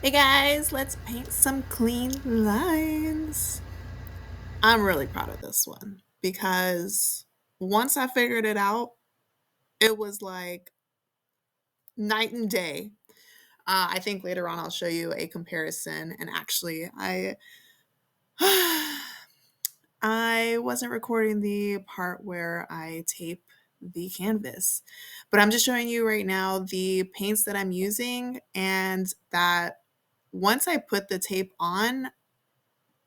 Hey guys, let's paint some clean lines. I'm really proud of this one because once I figured it out, it was like night and day. I think later on I'll show you a comparison. And actually, I wasn't recording the part where I tape the canvas, but I'm just showing you right now the paints that I'm using, and that once I put the tape on,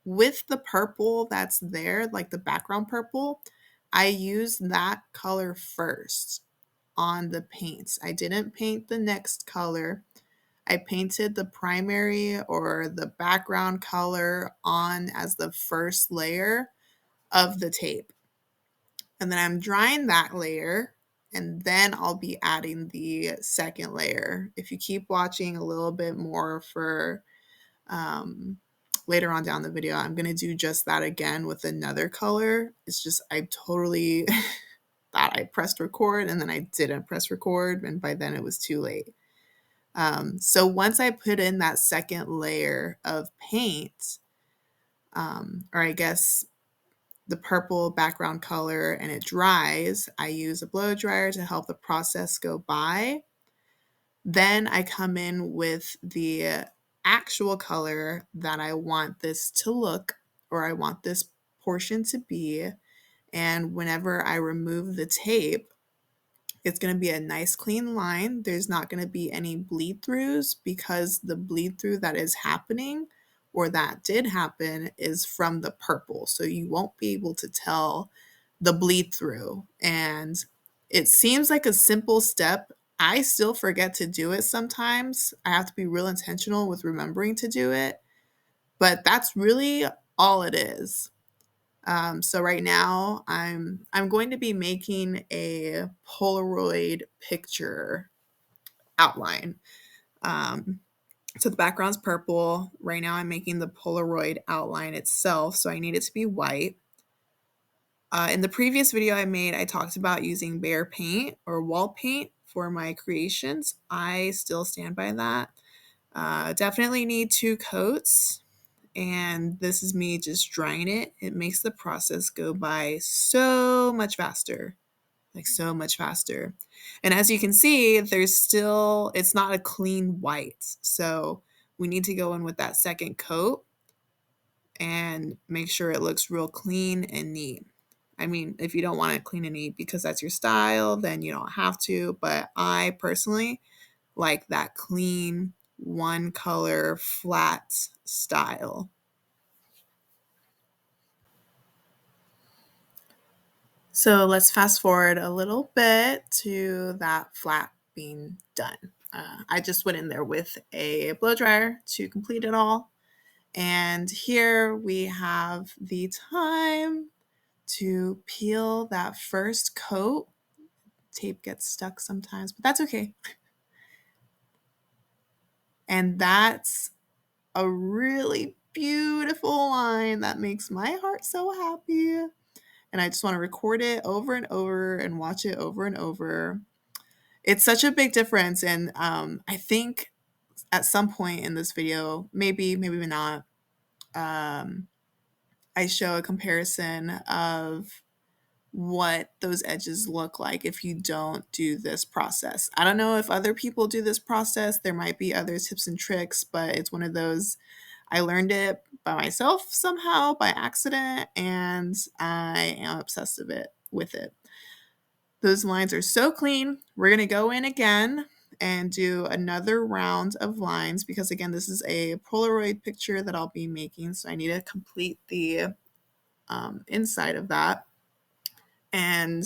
with the purple that's there, like the background purple, I used that color first on the paints. I didn't paint the next color. I painted the primary or the background color on as the first layer of the tape. And then I'm drying that layer, and then I'll be adding the second layer. If you keep watching a little bit more for um, later on down the video, I'm going to do just that again with another color. It's just, I totally thought I pressed record and then I didn't press record. And by then it was too late. So once I put in that second layer of paint, or I guess the purple background color, and it dries, I use a blow dryer to help the process go by. Then I come in with the actual color that I want this to look, or I want this portion to be. And whenever I remove the tape, it's going to be a nice clean line. There's not going to be any bleed throughs, because the bleed through that is happening, or that did happen, is from the purple. So you won't be able to tell the bleed through. And it seems like a simple step. I still forget to do it sometimes. I have to be real intentional with remembering to do it. But that's really all it is. So right now I'm going to be making a Polaroid picture outline. Um, so the background's purple. Right now I'm making the Polaroid outline itself, so I need it to be white. In the previous video I made, I talked about using Behr paint or wall paint for my creations. I still stand by that. Definitely need 2 coats, and this is me just drying it. It makes the process go by so much faster, like so much faster. And as you can see, it's not a clean white. So we need to go in with that second coat and make sure it looks real clean and neat. I mean, if you don't want it clean and neat because that's your style, then you don't have to. But I personally like that clean, one color, flat style. So let's fast forward a little bit to that flat being done. I just went in there with a blow dryer to complete it all. And here we have the time to peel that first coat. Tape gets stuck sometimes, but that's okay. And that's a really beautiful line that makes my heart so happy. And I just want to record it over and over and watch it over and over. It's such a big difference. And I think at some point in this video, maybe not, um, I show a comparison of what those edges look like if you don't do this process. I don't know if other people do this process. There might be other tips and tricks, but it's one of those, I learned it by myself somehow by accident, and I am obsessed with it. Those lines are so clean. We're going to go in again and do another round of lines, because again, this is a Polaroid picture that I'll be making, so I need to complete the inside of that. And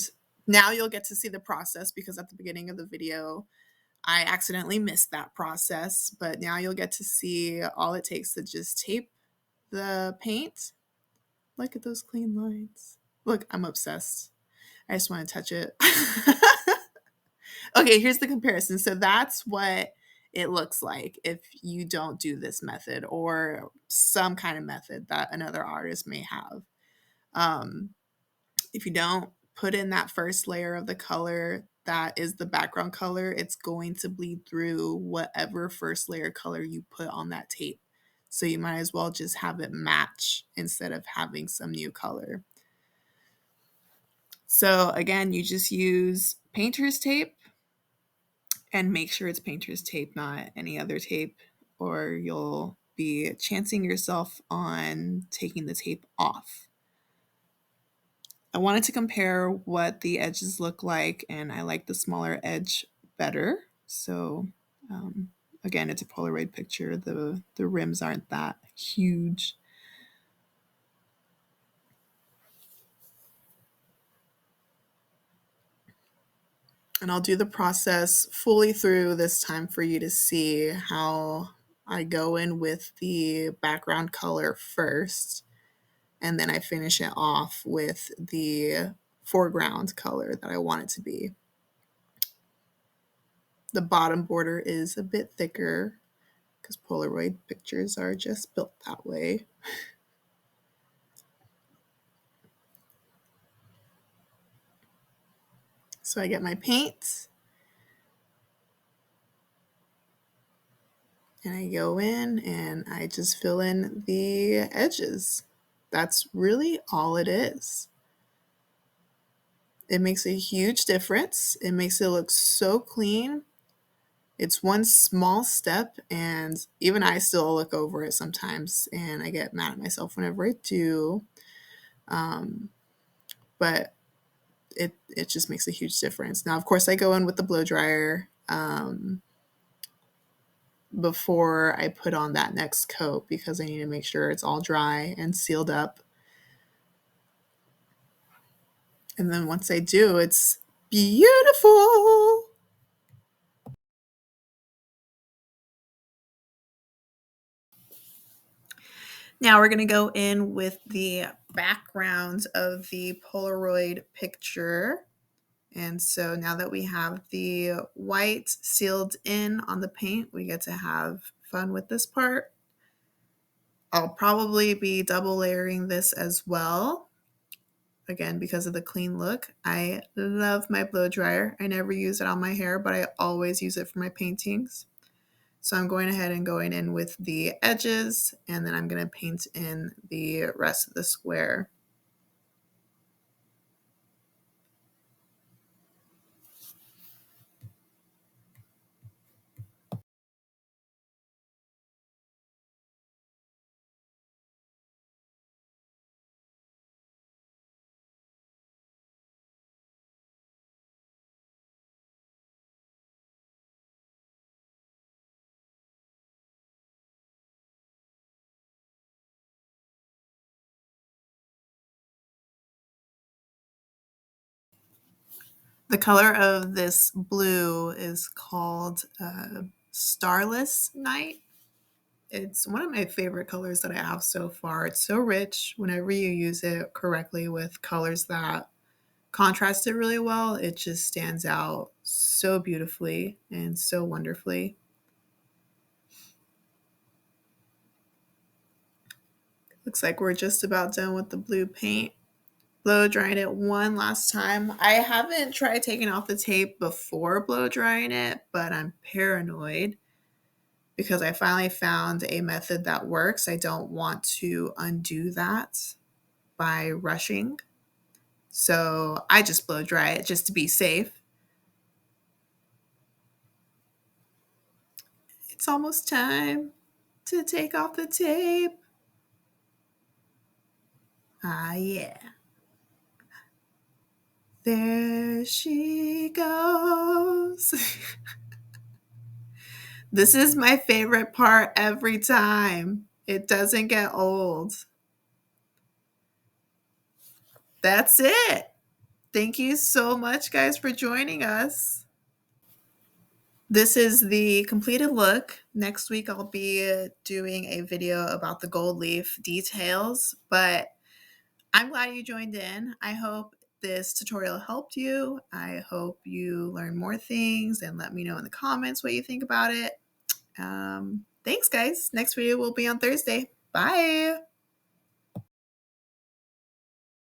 now you'll get to see the process, because at the beginning of the video, I accidentally missed that process. But now you'll get to see all it takes to just tape the paint. Look at those clean lines. Look, I'm obsessed. I just want to touch it. Okay, here's the comparison. So that's what it looks like if you don't do this method, or some kind of method that another artist may have. If you don't put in that first layer of the color, that is the background color, it's going to bleed through whatever first layer color you put on that tape. So you might as well just have it match instead of having some new color. So again, you just use painter's tape and make sure it's painter's tape, not any other tape, or you'll be chancing yourself on taking the tape off. I wanted to compare what the edges look like, and I like the smaller edge better. So, again, it's a Polaroid picture. The rims aren't that huge. And I'll do the process fully through this time for you to see how I go in with the background color first, and then I finish it off with the foreground color that I want it to be. The bottom border is a bit thicker because Polaroid pictures are just built that way. So I get my paint and I go in and I just fill in the edges. That's really all it is. It makes a huge difference. It makes it look so clean. It's one small step, and even I still look over it sometimes and I get mad at myself whenever I do. But it just makes a huge difference. Now, of course, I go in with the blow dryer before I put on that next coat because I need to make sure it's all dry and sealed up. And then once I do, it's beautiful. Now we're going to go in with the background of the Polaroid picture. And so now that we have the white sealed in on the paint, we get to have fun with this part. I'll probably be double layering this as well. Again, because of the clean look. I love my blow dryer. I never use it on my hair, but I always use it for my paintings. So I'm going ahead and going in with the edges, and then I'm going to paint in the rest of the square. The color of this blue is called Starless Night. It's one of my favorite colors that I have so far. It's so rich. Whenever you use it correctly with colors that contrast it really well, it just stands out so beautifully and so wonderfully. Looks like we're just about done with the blue paint. Blow drying it one last time. I haven't tried taking off the tape before blow drying it, but I'm paranoid because I finally found a method that works. I don't want to undo that by rushing. So I just blow dry it just to be safe. It's almost time to take off the tape. Ah, yeah. There she goes. This is my favorite part every time. It doesn't get old. That's it. Thank you so much, guys, for joining us. This is the completed look. Next week, I'll be doing a video about the gold leaf details, but I'm glad you joined in. I hope this tutorial helped you. I hope you learn more things and let me know in the comments what you think about it. Thanks, guys. Next video will be on Thursday. Bye.